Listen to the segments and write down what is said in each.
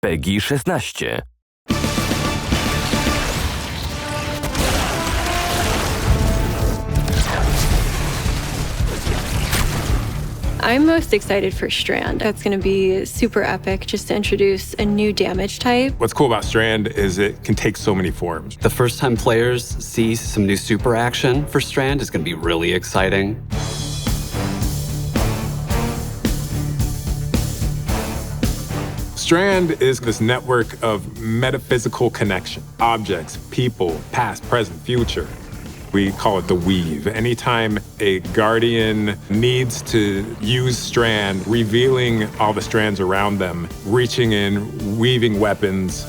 PEGI 16. I'm most excited for Strand. That's going to be super epic, just to introduce a new damage type. What's cool about Strand is it can take so many forms. The first time players see some new super action for Strand is going to be really exciting. Strand is this network of metaphysical connection. Objects, people, past, present, future. We call it the weave. Anytime a guardian needs to use Strand, revealing all the strands around them, reaching in, weaving weapons.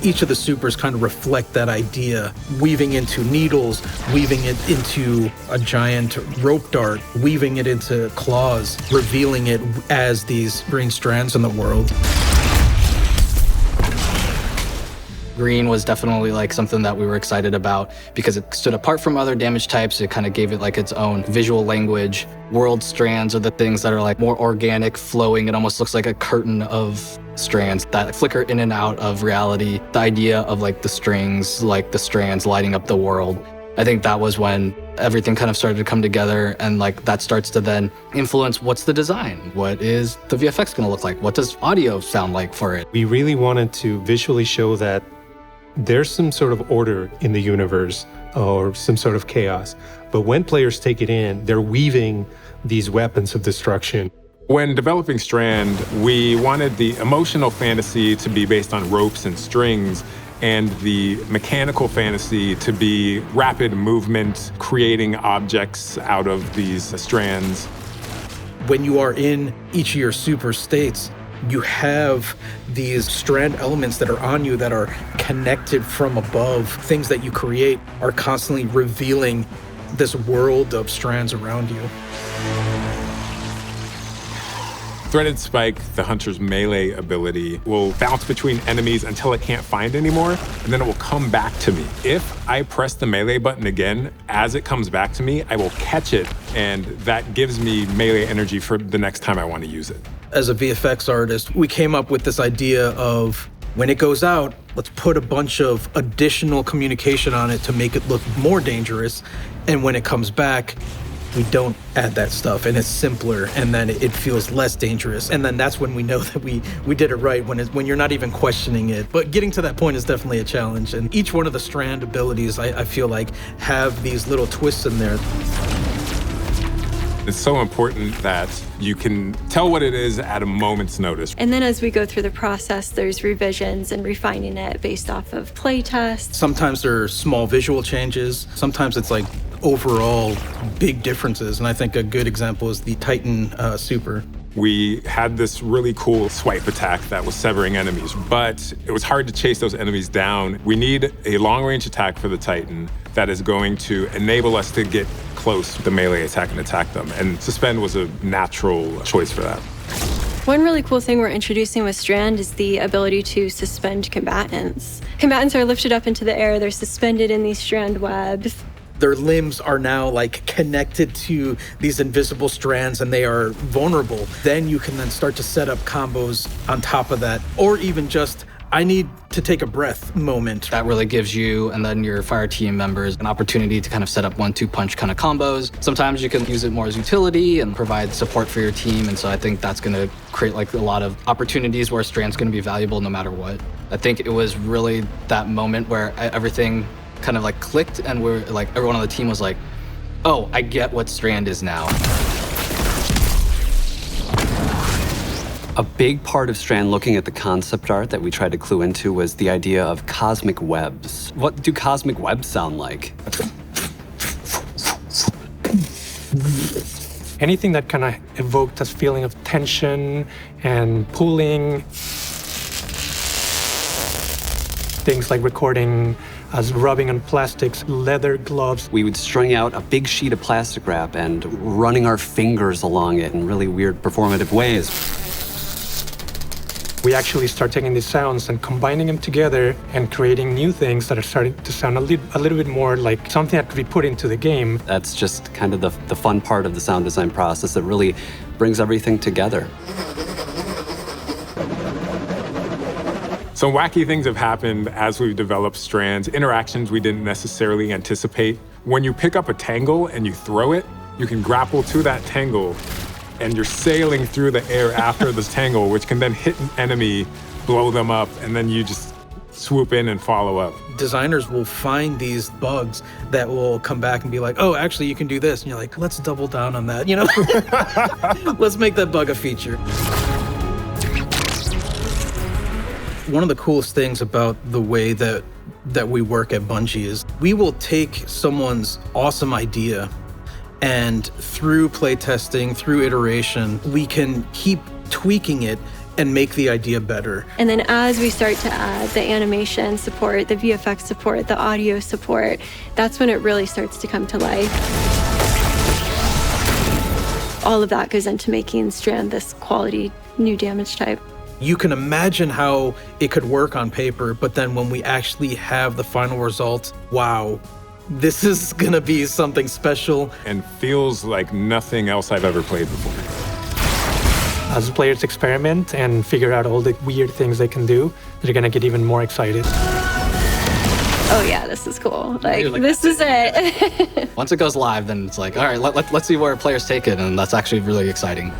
Each of the supers kind of reflect that idea, weaving into needles, weaving it into a giant rope dart, weaving it into claws, revealing it as these green strands in the world. Green was definitely like something that we were excited about because it stood apart from other damage types. It kind of gave it like its own visual language. World strands are the things that are like more organic, flowing. It almost looks like a curtain of strands that flicker in and out of reality. The idea of like the strings, like the strands lighting up the world. I think that was when everything kind of started to come together, and like that starts to then influence what's the design? What is the VFX gonna look like? What does audio sound like for it? We really wanted to visually show that there's some sort of order in the universe or some sort of chaos. But when players take it in, they're weaving these weapons of destruction. When developing Strand, we wanted the emotional fantasy to be based on ropes and strings, and the mechanical fantasy to be rapid movement, creating objects out of these strands. When you are in each of your super states, you have these strand elements that are on you that are connected from above. Things that you create are constantly revealing this world of strands around you. Threaded Spike, the hunter's melee ability, will bounce between enemies until it can't find anymore, and then it will come back to me. If I press the melee button again, as it comes back to me, I will catch it, and that gives me melee energy for the next time I want to use it. As a VFX artist, we came up with this idea of when it goes out, let's put a bunch of additional communication on it to make it look more dangerous, and when it comes back, we don't add that stuff, and it's simpler, and then it feels less dangerous. And then that's when we know that we did it right, when you're not even questioning it. But getting to that point is definitely a challenge. And each one of the strand abilities, I feel like, have these little twists in there. It's so important that you can tell what it is at a moment's notice. And then as we go through the process, there's revisions and refining it based off of play tests. Sometimes there are small visual changes. Sometimes it's like overall big differences. And I think a good example is the Titan Super. We had this really cool swipe attack that was severing enemies, but it was hard to chase those enemies down. We need a long-range attack for the Titan that is going to enable us to get close with the melee attack and attack them. And Suspend was a natural choice for that. One really cool thing we're introducing with Strand is the ability to suspend combatants. Combatants are lifted up into the air, they're suspended in these strand webs. Their limbs are now like connected to these invisible strands and they are vulnerable. Then you can then start to set up combos on top of that, or even just, I need to take a breath moment. That really gives you and then your fire team members an opportunity to kind of set up 1-2 punch kind of combos. Sometimes you can use it more as utility and provide support for your team. And so I think that's going to create like a lot of opportunities where Strand's going to be valuable no matter what. I think it was really that moment where everything kind of like clicked and we're like, everyone on the team was like, oh, I get what Strand is now. A big part of Strand, looking at the concept art that we tried to clue into, was the idea of cosmic webs. What do cosmic webs sound like? Anything that kind of evoked this feeling of tension and pulling. Things like recording as rubbing on plastics, leather gloves. We would string out a big sheet of plastic wrap and running our fingers along it in really weird performative ways. We actually start taking these sounds and combining them together and creating new things that are starting to sound a little bit more like something that could be put into the game. That's just kind of the fun part of the sound design process that really brings everything together. Some wacky things have happened as we've developed strands, interactions we didn't necessarily anticipate. When you pick up a tangle and you throw it, you can grapple to that tangle and you're sailing through the air after this tangle, which can then hit an enemy, blow them up, and then you just swoop in and follow up. Designers will find these bugs that will come back and be like, oh, actually you can do this. And you're like, let's double down on that, you know? Let's make that bug a feature. One of the coolest things about the way that we work at Bungie is we will take someone's awesome idea, and through playtesting, through iteration, we can keep tweaking it and make the idea better. And then as we start to add the animation support, the VFX support, the audio support, that's when it really starts to come to life. All of that goes into making Strand this quality new damage type. You can imagine how it could work on paper, but then when we actually have the final result, wow, this is gonna be something special. And feels like nothing else I've ever played before. As players experiment and figure out all the weird things they can do, they're gonna get even more excited. Oh yeah, this is cool. Like this is it. Once it goes live, then it's like, all right, let's see where players take it, and that's actually really exciting.